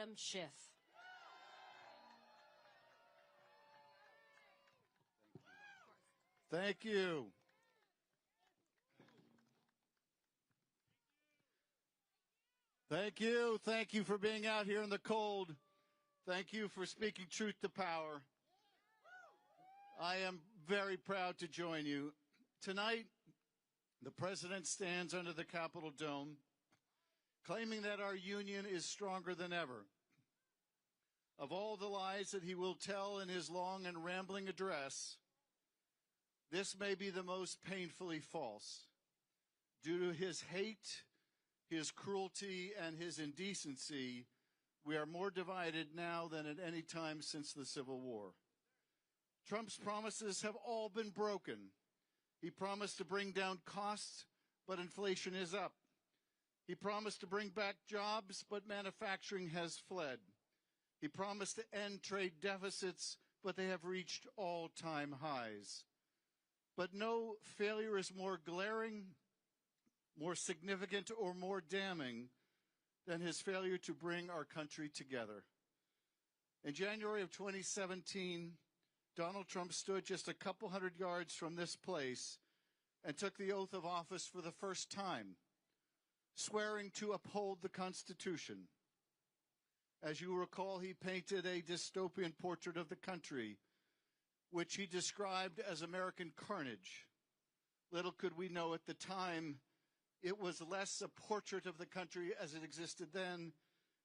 Adam Schiff. Thank you. Thank you. Thank you for being out here in the cold. Thank you for speaking truth to power. I am very proud to join you. Tonight, the President stands under the Capitol Dome, claiming that our union is stronger than ever. Of all the lies that he will tell in his long and rambling address, this may be the most painfully false. Due to his hate, his cruelty, and his indecency, we are more divided now than at any time since the Civil War. Trump's promises have all been broken. He promised to bring down costs, but inflation is up. He promised to bring back jobs, but manufacturing has fled. He promised to end trade deficits, but they have reached all-time highs. But no failure is more glaring, more significant, or more damning than his failure to bring our country together. In January of 2017, Donald Trump stood just a couple hundred yards from this place and took the oath of office for the first time, swearing to uphold the Constitution. As you recall, he painted a dystopian portrait of the country, which he described as American carnage. Little could we know at the time, it was less a portrait of the country as it existed then,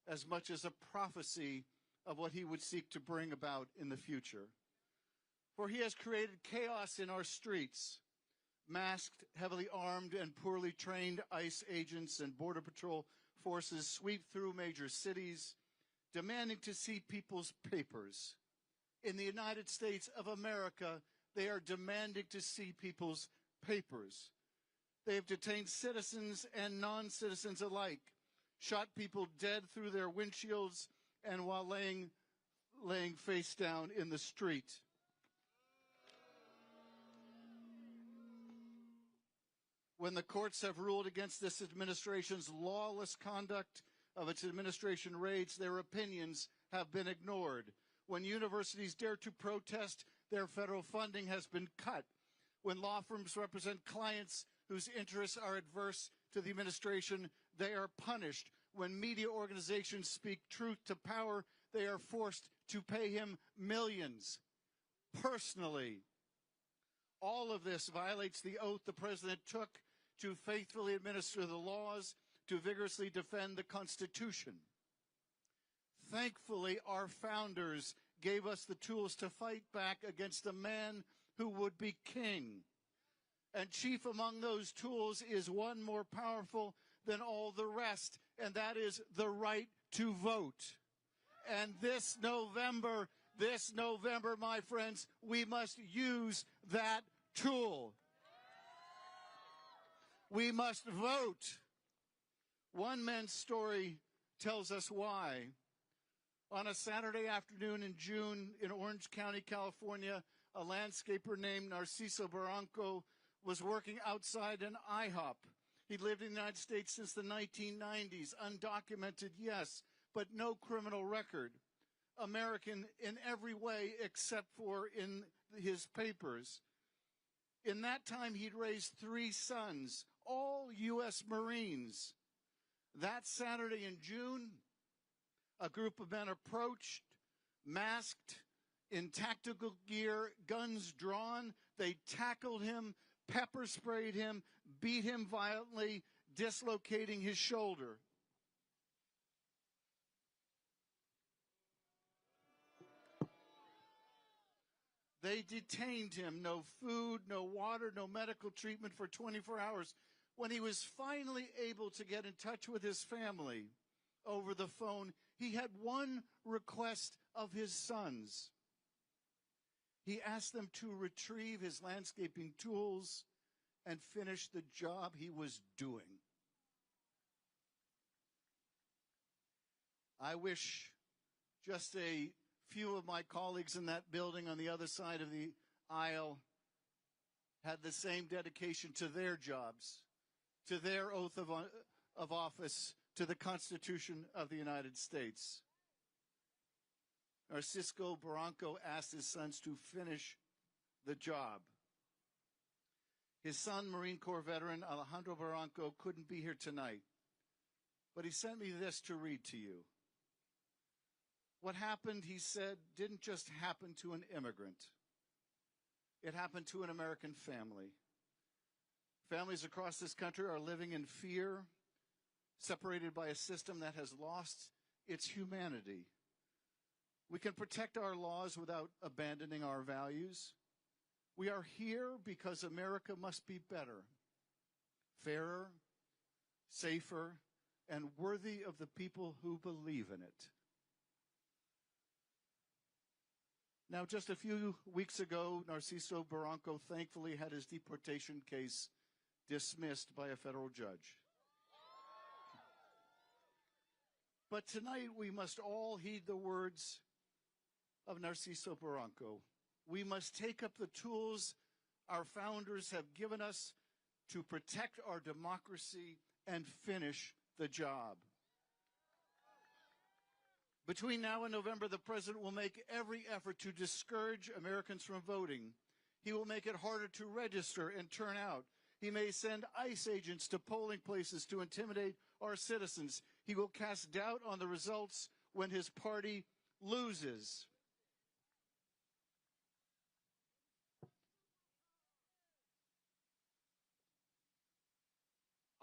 as much as a prophecy of what he would seek to bring about in the future. For he has created chaos in our streets. Masked, heavily armed, and poorly trained ICE agents and Border Patrol forces sweep through major cities, demanding to see people's papers. In the United States of America, they are demanding to see people's papers. They have detained citizens and non-citizens alike, shot people dead through their windshields and while laying face down in the street. When the courts have ruled against this administration's lawless conduct of its administration raids, their opinions have been ignored. When universities dare to protest, their federal funding has been cut. When law firms represent clients whose interests are adverse to the administration, they are punished. When media organizations speak truth to power, they are forced to pay him millions personally. All of this violates the oath the president took to faithfully administer the laws, to vigorously defend the Constitution. Thankfully, our founders gave us the tools to fight back against a man who would be king. And chief among those tools is one more powerful than all the rest, and that is the right to vote. And this November, my friends, we must use that tool. We must vote. One man's story tells us why. On a Saturday afternoon in June in Orange County, California, a landscaper named Narciso Veronco was working outside an IHOP. He lived in the United States since the 1990s, undocumented, yes, but no criminal record. American in every way except for in his papers. In that time, he'd raised 3 sons, all U.S. Marines. That Saturday in June, a group of men approached, masked, in tactical gear, guns drawn. They tackled him, pepper sprayed him, beat him violently, dislocating his shoulder. They detained him, no food, no water, no medical treatment for 24 hours. When he was finally able to get in touch with his family over the phone, he had one request of his sons. He asked them to retrieve his landscaping tools and finish the job he was doing. I wish just a few of my colleagues in that building on the other side of the aisle had the same dedication to their jobs, to their oath of office, to the Constitution of the United States. Narciso Veronco asked his sons to finish the job. His son, Marine Corps veteran Alejandro Veronco, couldn't be here tonight, but he sent me this to read to you. What happened, he said, didn't just happen to an immigrant. It happened to an American family. Families across this country are living in fear, separated by a system that has lost its humanity. We can protect our laws without abandoning our values. We are here because America must be better, fairer, safer, and worthy of the people who believe in it. Now, just a few weeks ago, Narciso Veronco thankfully had his deportation case dismissed by a federal judge. But tonight we must all heed the words of Narciso Veronco. We must take up the tools our founders have given us to protect our democracy and finish the job. Between now and November, the president will make every effort to discourage Americans from voting. He will make it harder to register and turn out. He may send ICE agents to polling places to intimidate our citizens. He will cast doubt on the results when his party loses.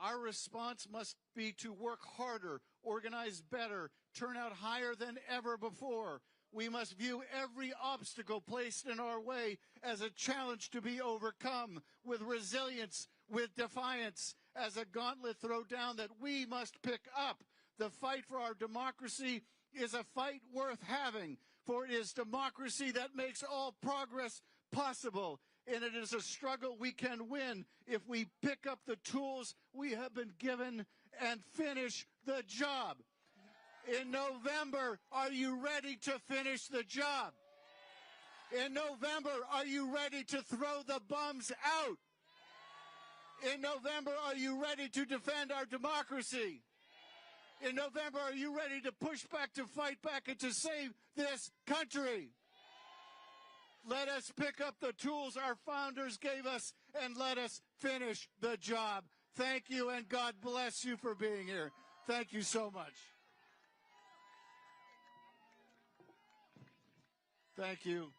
Our response must be to work harder, organize better, turn out higher than ever before. We must view every obstacle placed in our way as a challenge to be overcome, with resilience, with defiance, as a gauntlet thrown down that we must pick up. The fight for our democracy is a fight worth having, for it is democracy that makes all progress possible. And it is a struggle we can win if we pick up the tools we have been given and finish the job. In November, are you ready to finish the job? In November, are you ready to throw the bums out? In November, are you ready to defend our democracy? In November, are you ready to push back, to fight back, and to save this country? Let us pick up the tools our founders gave us and let us finish the job. Thank you, and God bless you for being here. Thank you so much. Thank you.